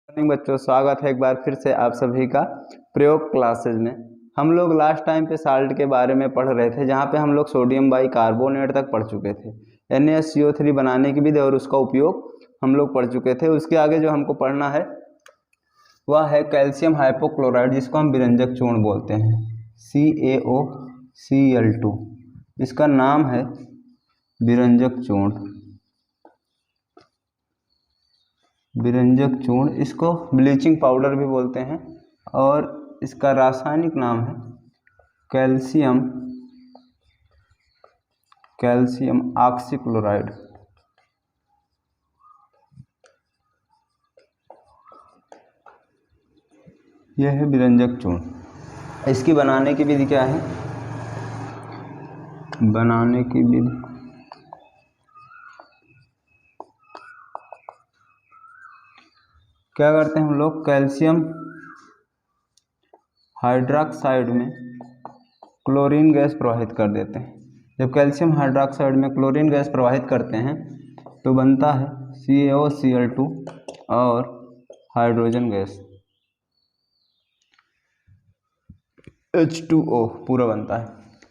Morning बच्चों, स्वागत है एक बार फिर से आप सभी का प्रयोग क्लासेज में। हम लोग लास्ट टाइम पे साल्ट के बारे में पढ़ रहे थे, जहाँ पे हम लोग सोडियम बाई कार्बोनेट तक पढ़ चुके थे। NaCO3 बनाने की विधि और उसका उपयोग हम लोग पढ़ चुके थे। उसके आगे जो हमको पढ़ना है वह है कैल्शियम हाइपोक्लोराइड, जिसको हम विरंजक चूर्ण बोलते हैं, CaOCl2। इसका नाम है विरंजक चूर्ण। विरंजक चूर्ण, इसको ब्लीचिंग पाउडर भी बोलते हैं और इसका रासायनिक नाम है कैल्शियम ऑक्सीक्लोराइड। यह है विरंजक चूर्ण। इसकी बनाने की विधि क्या है? बनाने की विधि क्या करते हैं हम लोग? कैल्शियम हाइड्रोक्साइड में क्लोरीन गैस प्रवाहित कर देते हैं। जब कैल्शियम हाइड्रोक्साइड में क्लोरीन गैस प्रवाहित करते हैं तो बनता है CaOCl2 और हाइड्रोजन गैस H2O पूरा बनता है।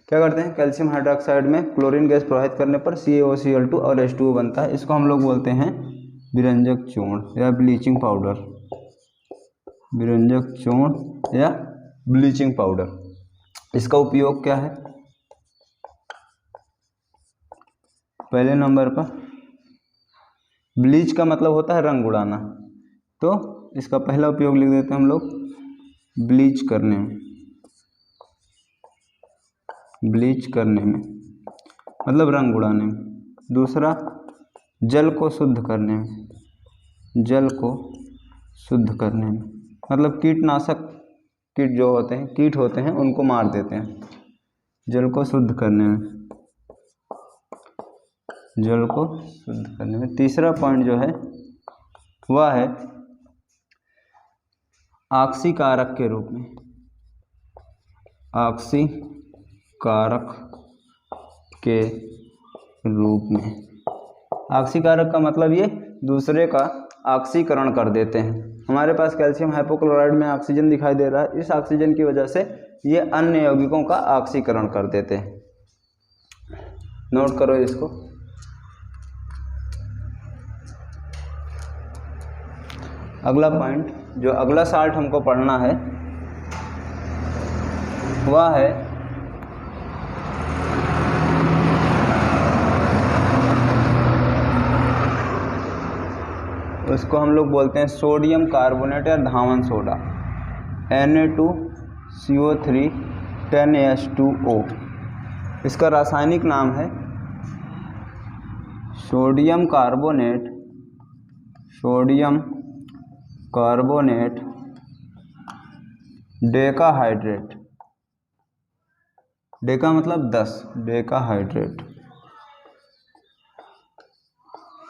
क्या करते हैं? कैल्शियम हाइड्रोक्साइड में क्लोरीन गैस प्रवाहित करने पर CaOCl2 और H2O बनता है। इसको हम लोग बोलते हैं विरंजक चूर्ण या ब्लीचिंग पाउडर। विरंजक चूर्ण या ब्लीचिंग पाउडर। इसका उपयोग क्या है? पहले नंबर पर ब्लीच का मतलब होता है रंग उड़ाना, तो इसका पहला उपयोग लिख देते हैं हम लोग ब्लीच करने में। ब्लीच करने में मतलब रंग उड़ाने में। दूसरा, जल को शुद्ध करने में। जल को शुद्ध करने में मतलब कीटनाशक, कीट जो होते हैं, कीट होते हैं, उनको मार देते हैं। जल को शुद्ध करने में। जल को शुद्ध करने में। तीसरा पॉइंट जो है वह है ऑक्सीकारक के रूप में। ऑक्सीकारक के रूप में। ऑक्सीकारक का मतलब ये दूसरे का ऑक्सीकरण कर देते हैं। हमारे पास कैल्शियम हाइपोक्लोराइड में ऑक्सीजन दिखाई दे रहा है, इस ऑक्सीजन की वजह से ये अन्य यौगिकों का ऑक्सीकरण कर देते हैं। नोट करो इसको। अगला पॉइंट, जो अगला साल्ट हमको पढ़ना है वह है उसको हम लोग बोलते हैं सोडियम कार्बोनेट या धावन सोडा, Na2CO3 10H2O। इसका रासायनिक नाम है सोडियम कार्बोनेट डेकाहाइड्रेट। डेका मतलब 10,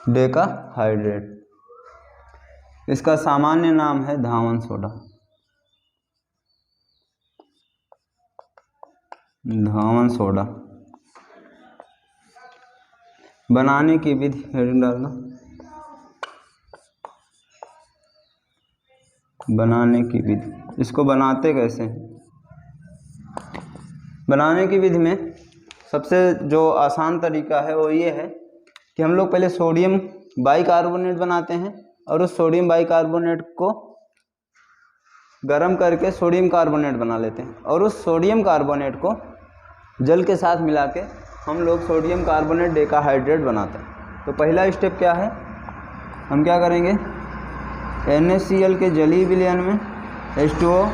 डेकाहाइड्रेट। इसका सामान्य नाम है धावन सोडा। धावन सोडा। बनाने की विधि हेडिंग डालना। बनाने की विधि, इसको बनाते कैसे हैं? बनाने की विधि में सबसे जो आसान तरीका है वो ये है कि हम लोग पहले सोडियम बाइकार्बोनेट बनाते हैं और उस सोडियम बाइकार्बोनेट को गर्म करके सोडियम कार्बोनेट बना लेते हैं और उस सोडियम कार्बोनेट को जल के साथ मिला के हम लोग सोडियम कार्बोनेट डेकाहाइड्रेट बनाते हैं। तो पहला स्टेप क्या है? हम क्या करेंगे? NaCl के जलीय विलयन में H2O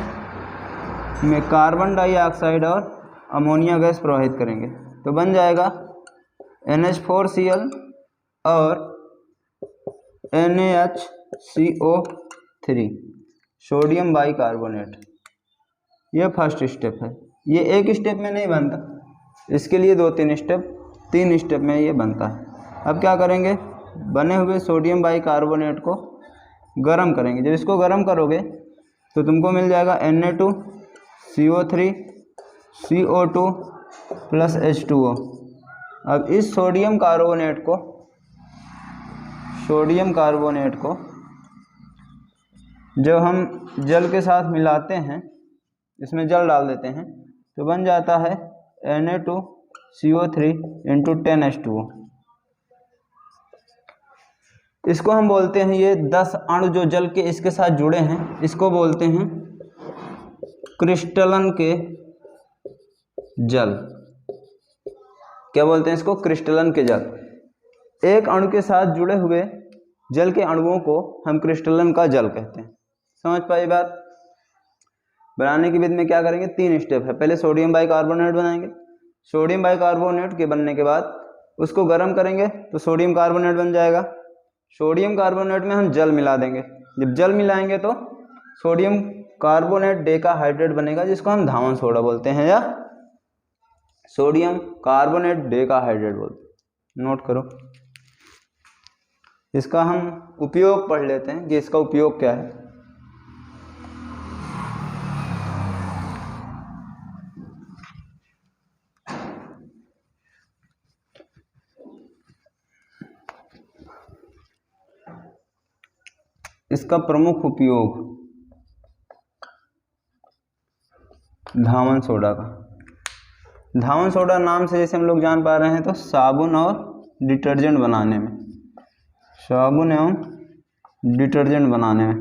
में कार्बन डाइऑक्साइड और अमोनिया गैस प्रवाहित करेंगे, तो बन जाएगा NH4Cl और NaHCO3, सोडियम बाइकार्बोनेट। यह फर्स्ट स्टेप है। ये एक स्टेप में नहीं बनता, इसके लिए 2-3 स्टेप, 3 स्टेप में ये बनता है। अब क्या करेंगे? बने हुए सोडियम बाइकार्बोनेट को गरम करेंगे। जब इसको गरम करोगे तो तुमको मिल जाएगा Na2CO3 CO2 प्लस H2O। अब इस सोडियम कार्बोनेट को जब हम जल के साथ मिलाते हैं, इसमें जल डाल देते हैं तो बन जाता है Na2CO3 इंटू 10H2O। इसको हम बोलते हैं, ये 10 अणु जो जल के इसके साथ जुड़े हैं इसको बोलते हैं क्रिस्टलन के जल। क्या बोलते हैं इसको? क्रिस्टलन के जल। एक अणु के साथ जुड़े हुए जल के अणुओं को हम क्रिस्टलन का जल कहते हैं। समझ पाई बात? बनाने की विधि में क्या करेंगे? 3 स्टेप है। पहले सोडियम बाइकार्बोनेट बनाएंगे। सोडियम बाइकार्बोनेट के बनने के बाद उसको गर्म करेंगे तो सोडियम कार्बोनेट बन जाएगा। सोडियम कार्बोनेट में हम जल मिला देंगे। जब जल मिलाएंगे तो सोडियम कार्बोनेट डेकाहाइड्रेट बनेगा, जिसको हम धावन सोडा बोलते हैं या सोडियम कार्बोनेट डेकाहाइड्रेट बोलते हैं। नोट करो। इसका हम उपयोग पढ़ लेते हैं कि इसका उपयोग क्या है। इसका प्रमुख उपयोग धावन सोडा का। धावन सोडा नाम से जैसे हम लोग जान पा रहे हैं तो साबुन और डिटर्जेंट बनाने में, साबुन एवं डिटर्जेंट बनाने में,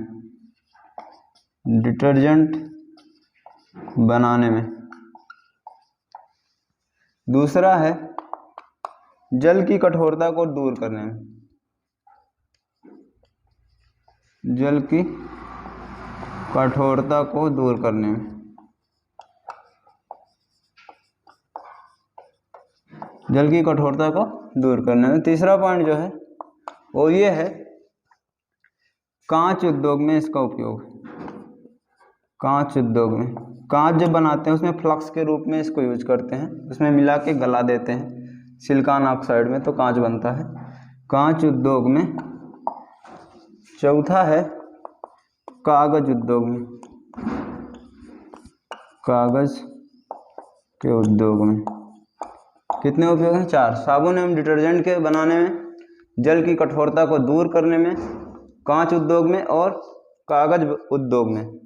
डिटर्जेंट बनाने में। दूसरा है जल की कठोरता को दूर करने में, जल की कठोरता को दूर करने में। जल की कठोरता को दूर करने में। तीसरा पॉइंट जो है वो ये है, कांच उद्योग में इसका उपयोग। कांच उद्योग में, कांच जब बनाते हैं उसमें फ्लक्स के रूप में इसको यूज करते हैं, उसमें मिला के गला देते हैं सिलिकॉन ऑक्साइड में, तो कांच बनता है कांच उद्योग में। चौथा है कागज उद्योग में, कागज के उद्योग में। कितने उपयोग हैं? 4। साबुन एवं डिटर्जेंट के बनाने में, जल की कठोरता को दूर करने में, कांच उद्योग में और कागज उद्योग में।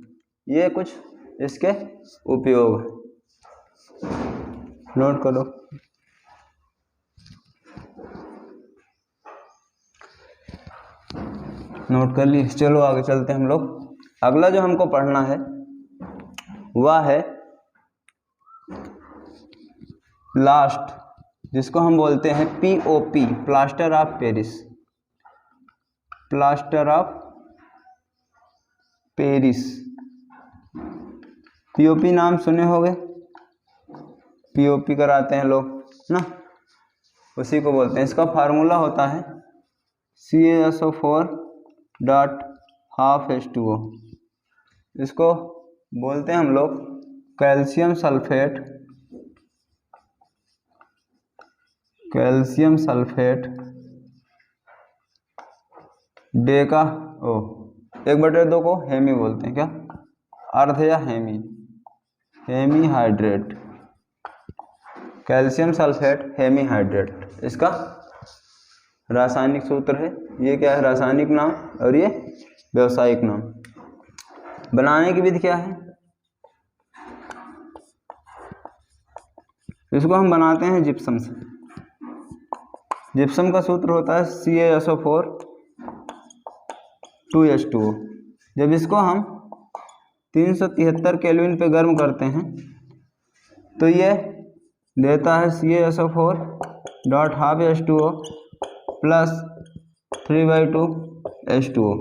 ये कुछ इसके उपयोग हैं। नोट करो। नोट कर ली? चलो आगे चलते हैं हम लोग। अगला जो हमको पढ़ना है वह है लास्ट, जिसको हम बोलते हैं POP, plaster of Paris. Plaster of Paris, POP नाम सुने होंगे, POP कराते हैं लोग ना, उसी को बोलते हैं। इसका फार्मूला होता है CaSO4.12H2O। इसको बोलते हैं हम लोग calcium sulphate, calcium sulphate deca 1/2 को हेमी बोलते हैं। क्या अर्थ या hemi, hemi hydrate, calcium sulphate hemi hydrate इसका रासायनिक सूत्र है। ये क्या है? रासायनिक नाम, और ये व्यावसायिक नाम। बनाने की विधि क्या है? इसको हम बनाते हैं जिप्सम से। जिप्सम का सूत्र होता है CaSO4 2H2O। जब इसको हम 373 केल्विन पे गर्म करते हैं तो ये देता है CaSO4.12H2O plus 3/2 H2O।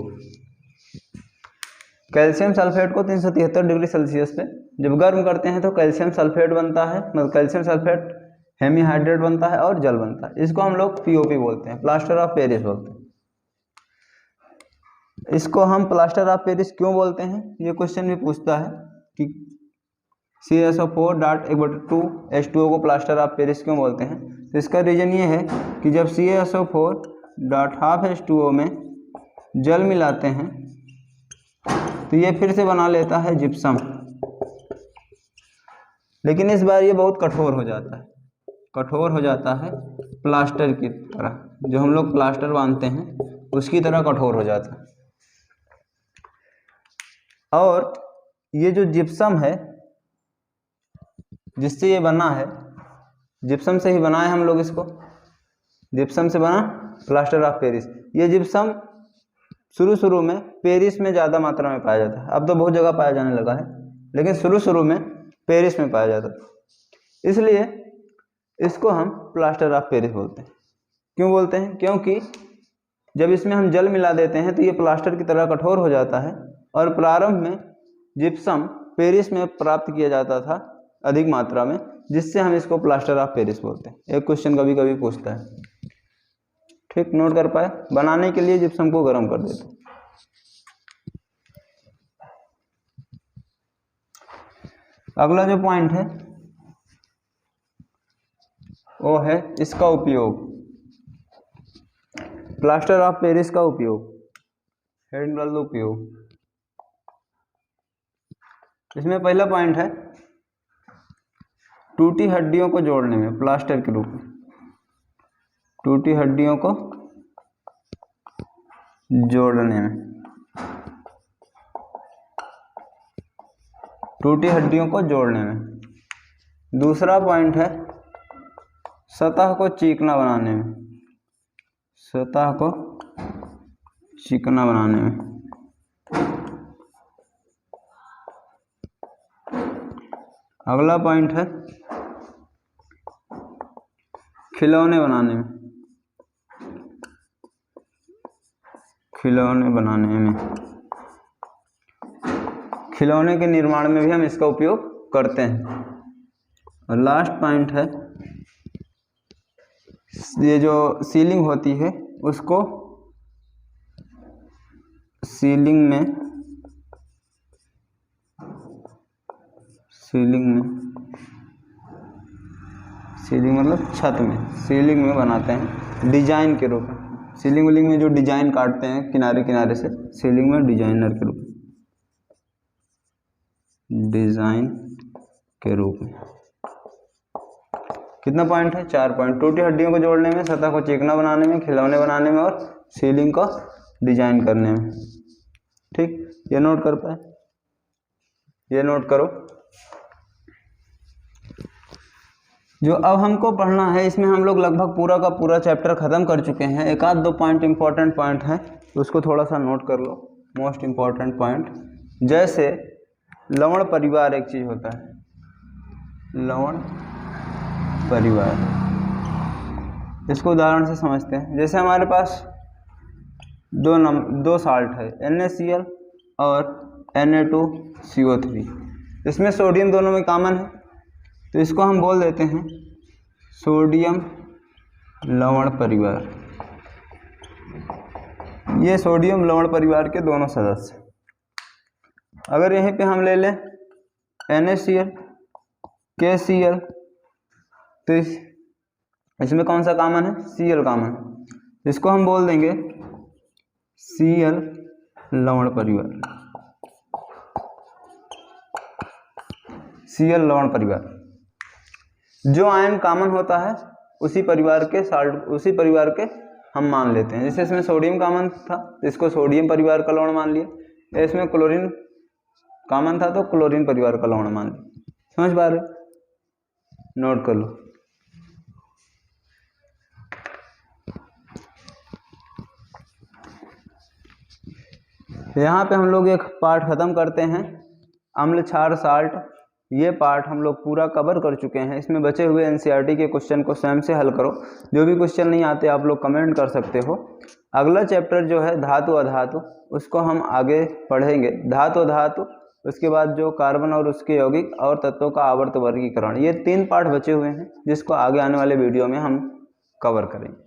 Calcium sulphate को 373 डिग्री सेल्सियस पे जब गर्म करते हैं तो कैल्शियम सल्फेट बनता है, मतलब कैल्शियम सल्फेट हेमी हाइड्रेट बनता है और जल बनता है। इसको हम लोग POP बोलते हैं, प्लास्टर ऑफ पेरिस बोलते हैं। इसको हम प्लास्टर ऑफ पेरिस क्यों बोलते हैं? ये क्वेश्चन भी पूछता है कि CaSO4.12H2O को प्लास्टर ऑफ पेरिस क्यों बोलते हैं? तो इसका रीजन ये है कि जब CaSO4.12H2O में जल मिलाते हैं तो ये फिर से बना लेता है जिप्सम, लेकिन इस बार ये बहुत कठोर हो जाता है, कठोर हो जाता है प्लास्टर की तरह। जो हम लोग प्लास्टर बांधते हैं उसकी तरह कठोर हो जाता है। और ये जो जिप्सम है जिससे ये बना है, जिप्सम से ही बनाए हम लोग इसको, जिप्सम से बना प्लास्टर ऑफ पेरिस। ये जिप्सम शुरू में पेरिस में ज़्यादा मात्रा में पाया जाता है, अब तो बहुत जगह पाया जाने लगा है, लेकिन शुरू में पेरिस में पाया जाता था, इसलिए इसको हम प्लास्टर ऑफ पेरिस बोलते हैं। क्यों बोलते हैं? क्योंकि जब इसमें हम जल मिला देते हैं तो ये प्लास्टर की तरह कठोर हो जाता है, और प्रारंभ में जिप्सम पेरिस में प्राप्त किया जाता था अधिक मात्रा में, जिससे हम इसको प्लास्टर ऑफ पेरिस बोलते हैं। एक क्वेश्चन कभी कभी पूछता है, ठीक, नोट कर पाए? बनाने के लिए जिप्सम को गर्म कर देते हैं। अगला जो पॉइंट है वो है इसका उपयोग, प्लास्टर ऑफ पेरिस का उपयोग, हैंडल उपयोग। इसमें पहला पॉइंट है टूटी हड्डियों को जोड़ने में, प्लास्टर के रूप में, टूटी हड्डियों को जोड़ने में, टूटी हड्डियों को जोड़ने में। दूसरा पॉइंट है सतह को चिकना बनाने में, सतह को चिकना बनाने में। अगला पॉइंट है खिलौने बनाने में, खिलौने बनाने में, खिलौने के निर्माण में भी हम इसका उपयोग करते हैं। और लास्ट पॉइंट है ये जो सीलिंग होती है उसको सीलिंग में, सीलिंग मतलब छत में, सीलिंग में बनाते हैं डिजाइन के रूप में। सीलिंग विलिंग में जो डिजाइन काटते हैं किनारे किनारे से, सीलिंग में डिजाइनर के रूप में, डिजाइन के रूप में। कितना पॉइंट है? 4 पॉइंट। टूटी हड्डियों को जोड़ने में, सतह को चिकना बनाने में, खिलौने बनाने में और सीलिंग को डिजाइन करने में। ठीक, ये नोट कर पाए? ये नोट करो। जो अब हमको पढ़ना है इसमें हम लोग लगभग पूरा का पूरा चैप्टर खत्म कर चुके हैं। एक आध दो पॉइंट इंपॉर्टेंट पॉइंट हैं, उसको थोड़ा सा नोट कर लो, मोस्ट इंपॉर्टेंट पॉइंट। जैसे लवण परिवार एक चीज होता है, लवण परिवार, इसको उदाहरण से समझते हैं। जैसे हमारे पास दो साल्ट है, NaCl और Na2CO3, इसमें सोडियम दोनों में कॉमन है, तो इसको हम बोल देते हैं सोडियम लवण परिवार। ये सोडियम लवण परिवार के दोनों सदस्य। अगर यहीं पे हम ले लें NaCl, KCl, तो इसमें कौन सा कॉमन है? Cl कॉमन है, इसको हम बोल देंगे Cl लवण परिवार, Cl लवण परिवार। जो आयन कॉमन होता है उसी परिवार के साल्ट, उसी परिवार के हम मान लेते हैं। जैसे इसमें सोडियम कॉमन था, इसको सोडियम परिवार का लवण मान लिया। इसमें क्लोरीन कॉमन था तो क्लोरीन परिवार का लवण मान लिया। समझ पा रहे? नोट कर लो। यहाँ पे हम लोग एक पार्ट खत्म करते हैं, अम्ल क्षार साल्ट। ये पार्ट हम लोग पूरा कवर कर चुके हैं। इसमें बचे हुए NCERT के क्वेश्चन को स्वयं से हल करो। जो भी क्वेश्चन नहीं आते आप लोग कमेंट कर सकते हो। अगला चैप्टर जो है धातु अधातु, उसको हम आगे पढ़ेंगे। धातु अधातु, उसके बाद जो कार्बन और उसके यौगिक और तत्वों का आवर्त वर्गीकरण, ये 3 पार्ट बचे हुए हैं जिसको आगे आने वाले वीडियो में हम कवर करेंगे।